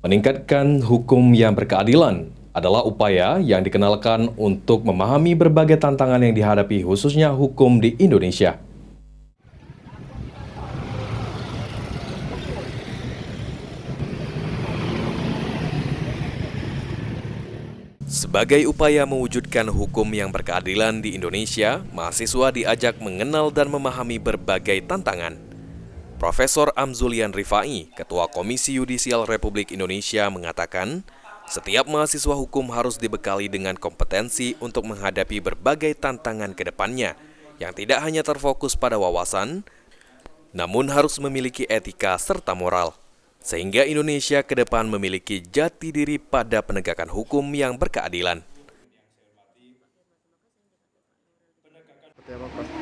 Meningkatkan hukum yang berkeadilan adalah upaya yang dikenalkan untuk memahami berbagai tantangan yang dihadapi khususnya hukum di Indonesia. Sebagai upaya mewujudkan hukum yang berkeadilan di Indonesia, mahasiswa diajak mengenal dan memahami berbagai tantangan. Profesor Amzulian Rifai, Ketua Komisi Yudisial Republik Indonesia, mengatakan, setiap mahasiswa hukum harus dibekali dengan kompetensi untuk menghadapi berbagai tantangan ke depannya, yang tidak hanya terfokus pada wawasan, namun harus memiliki etika serta moral. Sehingga Indonesia ke depan memiliki jati diri pada penegakan hukum yang berkeadilan.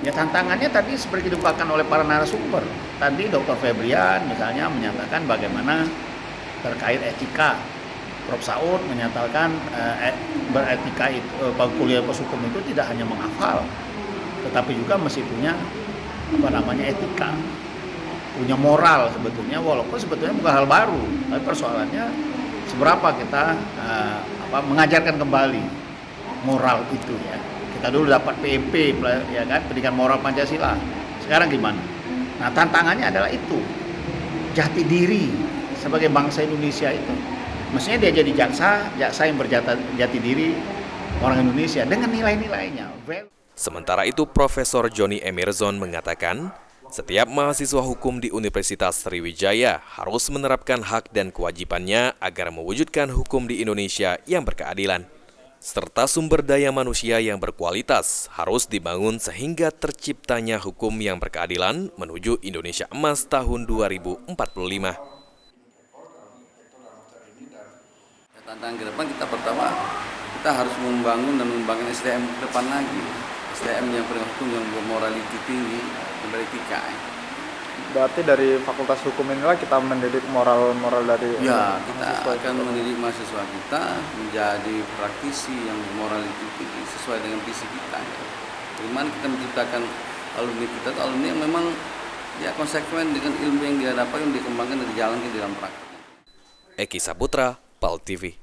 Ya, tantangannya tadi seperti ditumpahkan oleh para narasumber. Tadi Dr. Febrian misalnya menyatakan bagaimana terkait etika. Prof. Saud menyatakan beretika itu, kuliah hukum itu tidak hanya menghafal, tetapi juga mesti punya etika, punya moral sebetulnya, walaupun sebetulnya bukan hal baru. Tapi persoalannya seberapa kita mengajarkan kembali moral itu ya. Kita dulu dapat PMP ya kan, pendidikan moral Pancasila. Sekarang gimana? Nah, tantangannya adalah itu. Jati diri sebagai bangsa Indonesia itu. Mestinya dia jadi jaksa yang berjati diri orang Indonesia dengan nilai-nilainya. Sementara itu, Profesor Joni Emerson mengatakan, setiap mahasiswa hukum di Universitas Sriwijaya harus menerapkan hak dan kewajibannya agar mewujudkan hukum di Indonesia yang berkeadilan. Serta sumber daya manusia yang berkualitas harus dibangun sehingga terciptanya hukum yang berkeadilan menuju Indonesia Emas tahun 2045. Tantangan ke depan kita harus membangun dan mengembangkan SDM ke depan lagi. SDM yang berhukum, yang bermorality tinggi, yang beretika. Berarti dari Fakultas Hukum inilah kita mendidik moral dari kita akan mendidik mahasiswa kita menjadi praktisi yang morality tinggi sesuai dengan visi kita. Bagaimana kita menciptakan alumni kita, alumni yang memang dia konsekuen dengan ilmu yang dia dapat, yang dikembangkan dan dijalankan di dalam praktek. Eki Saputra, PAL TV.